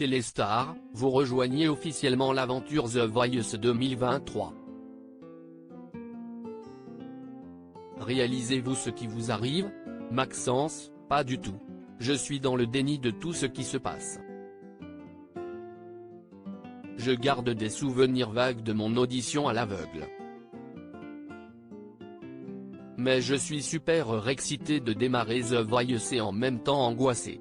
Téléstar, vous rejoignez officiellement l'aventure The Voice 2023. Réalisez-vous ce qui vous arrive? Maxence, pas du tout. Je suis dans le déni de tout ce qui se passe. Je garde des souvenirs vagues de mon audition à l'aveugle. Mais je suis super excité de démarrer The Voice et en même temps angoissé.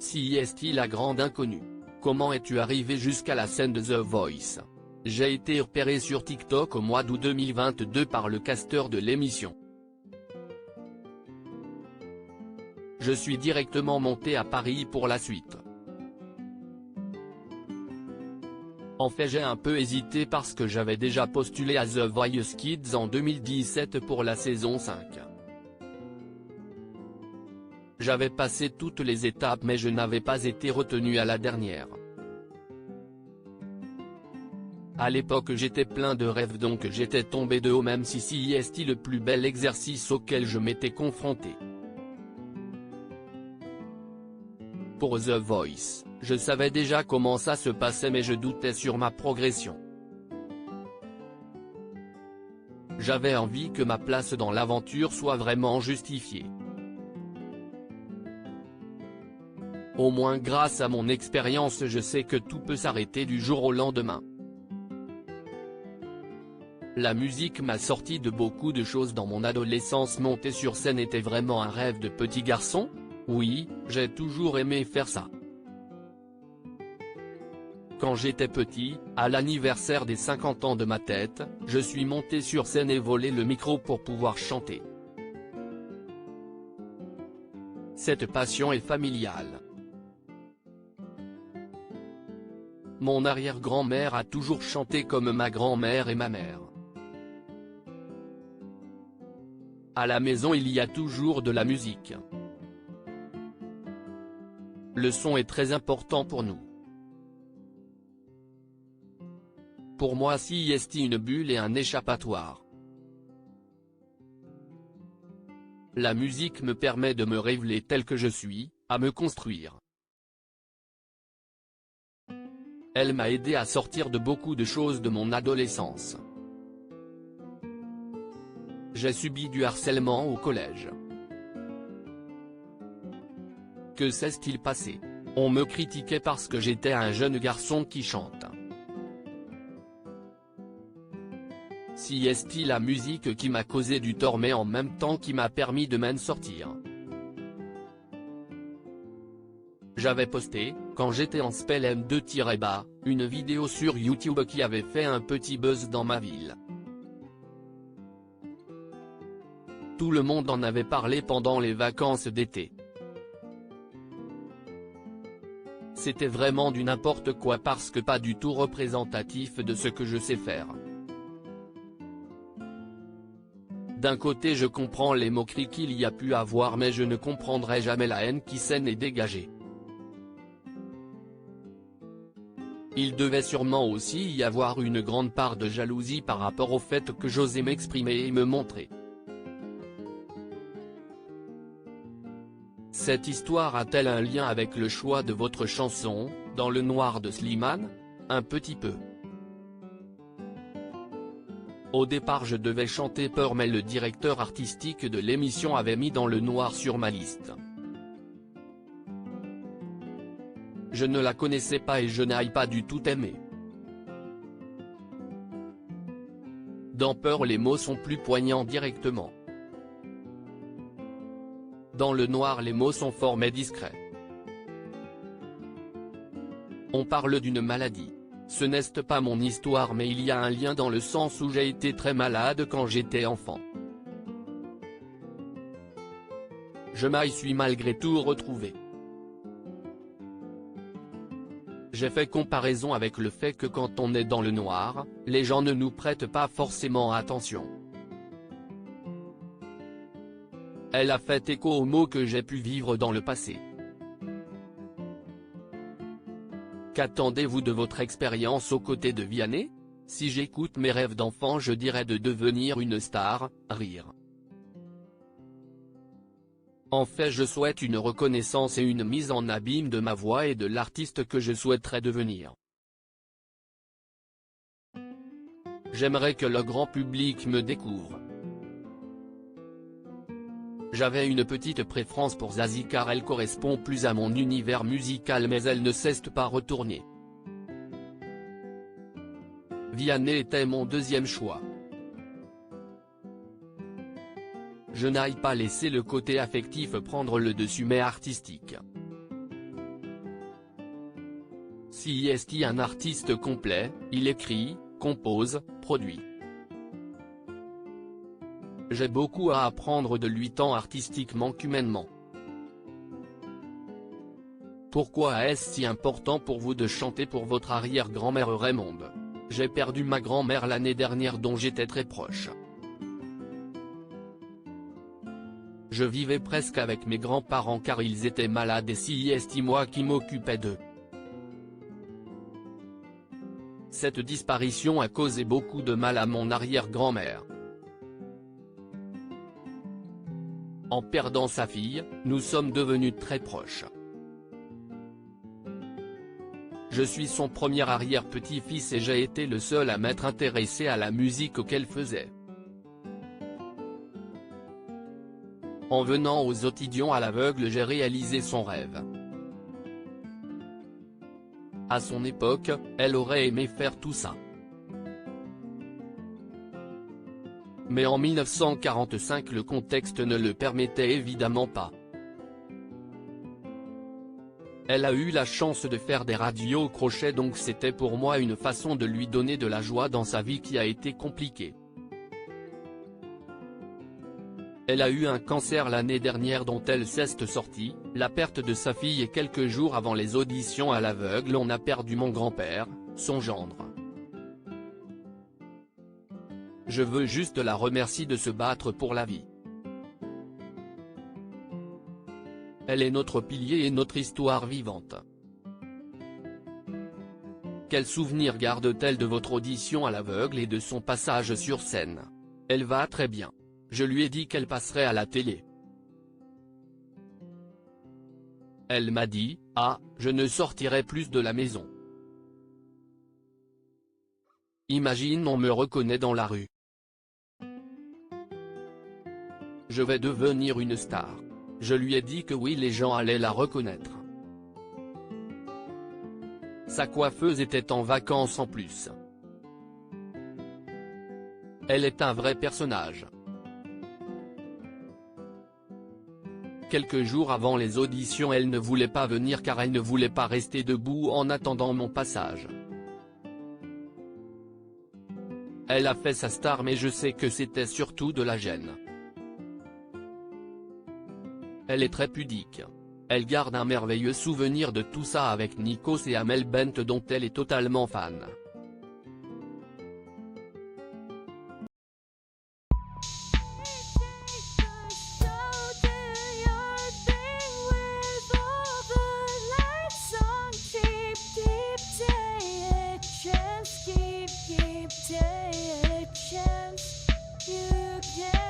Si est-il la grande inconnue? Comment es-tu arrivé jusqu'à la scène de The Voice? J'ai été repéré sur TikTok au mois d'août 2022 par le casteur de l'émission. Je suis directement monté à Paris pour la suite. En fait, j'ai un peu hésité parce que j'avais déjà postulé à The Voice Kids en 2017 pour la saison 5. J'avais passé toutes les étapes mais je n'avais pas été retenu à la dernière. À l'époque j'étais plein de rêves donc j'étais tombé de haut même si est le plus bel exercice auquel je m'étais confronté. Pour The Voice, je savais déjà comment ça se passait mais je doutais sur ma progression. J'avais envie que ma place dans l'aventure soit vraiment justifiée. Au moins grâce à mon expérience je sais que tout peut s'arrêter du jour au lendemain. La musique m'a sorti de beaucoup de choses dans mon adolescence. Monter sur scène était vraiment un rêve de petit garçon? Oui, j'ai toujours aimé faire ça. Quand j'étais petit, à l'anniversaire des 50 ans de ma tête, je suis monté sur scène et volé le micro pour pouvoir chanter. Cette passion est familiale. Mon arrière-grand-mère a toujours chanté comme ma grand-mère et ma mère. À la maison il y a toujours de la musique. Le son est très important pour nous. Pour moi si est une bulle et un échappatoire. La musique me permet de me révéler tel que je suis, à me construire. Elle m'a aidé à sortir de beaucoup de choses de mon adolescence. J'ai subi du harcèlement au collège. Que s'est-il passé? On me critiquait parce que j'étais un jeune garçon qui chante. Si est la musique qui m'a causé du tort mais en même temps qui m'a permis de m'en sortir. J'avais posté, quand j'étais en spell M2-bas, une vidéo sur YouTube qui avait fait un petit buzz dans ma ville. Tout le monde en avait parlé pendant les vacances d'été. C'était vraiment du n'importe quoi parce que pas du tout représentatif de ce que je sais faire. D'un côté je comprends les moqueries qu'il y a pu avoir mais je ne comprendrai jamais la haine qui s'en est dégagée. Il devait sûrement aussi y avoir une grande part de jalousie par rapport au fait que j'osais m'exprimer et me montrer. Cette histoire a-t-elle un lien avec le choix de votre chanson, Dans le noir de Slimane? Un petit peu. Au départ je devais chanter Peur mais le directeur artistique de l'émission avait mis Dans le noir sur ma liste. Je ne la connaissais pas et je n'ai pas du tout aimé. Dans Peur les mots sont plus poignants directement. Dans le noir les mots sont forts mais discrets. On parle d'une maladie. Ce n'est pas mon histoire mais il y a un lien dans le sens où j'ai été très malade quand j'étais enfant. Je m'y suis malgré tout retrouvé. J'ai fait comparaison avec le fait que quand on est dans le noir, les gens ne nous prêtent pas forcément attention. Elle a fait écho aux mots que j'ai pu vivre dans le passé. Qu'attendez-vous de votre expérience aux côtés de Vianney? Si j'écoute mes rêves d'enfant je dirais de devenir une star, rire. En fait, je souhaite une reconnaissance et une mise en abîme de ma voix et de l'artiste que je souhaiterais devenir. J'aimerais que le grand public me découvre. J'avais une petite préférence pour Zazie car elle correspond plus à mon univers musical mais elle ne cesse pas retourner. Vianney était mon deuxième choix. Je n'aille pas laisser le côté affectif prendre le dessus mais artistique. Si est un artiste complet, il écrit, compose, produit. J'ai beaucoup à apprendre de lui tant artistiquement qu'humainement. Pourquoi est-ce si important pour vous de chanter pour votre arrière-grand-mère Raymonde? J'ai perdu ma grand-mère l'année dernière dont j'étais très proche. Je vivais presque avec mes grands-parents car ils étaient malades et si est moi qui m'occupais d'eux. Cette disparition a causé beaucoup de mal à mon arrière-grand-mère. En perdant sa fille, nous sommes devenus très proches. Je suis son premier arrière-petit-fils et j'ai été le seul à m'être intéressé à la musique qu'elle faisait. En venant aux Otidions à l'aveugle j'ai réalisé son rêve. À son époque, elle aurait aimé faire tout ça. Mais en 1945 le contexte ne le permettait évidemment pas. Elle a eu la chance de faire des radios au crochet donc c'était pour moi une façon de lui donner de la joie dans sa vie qui a été compliquée. Elle a eu un cancer l'année dernière dont elle s'est sortie, la perte de sa fille et quelques jours avant les auditions à l'aveugle on a perdu mon grand-père, son gendre. Je veux juste la remercier de se battre pour la vie. Elle est notre pilier et notre histoire vivante. Quel souvenir garde-t-elle de votre audition à l'aveugle et de son passage sur scène? Elle va très bien. Je lui ai dit qu'elle passerait à la télé. Elle m'a dit, ah, je ne sortirai plus de la maison. Imagine on me reconnaît dans la rue. Je vais devenir une star. Je lui ai dit que oui les gens allaient la reconnaître. Sa coiffeuse était en vacances en plus. Elle est un vrai personnage. Quelques jours avant les auditions elle ne voulait pas venir car elle ne voulait pas rester debout en attendant mon passage. Elle a fait sa star mais je sais que c'était surtout de la gêne. Elle est très pudique. Elle garde un merveilleux souvenir de tout ça avec Nikos et Amel Bent dont elle est totalement fan. Keep take a chance, you can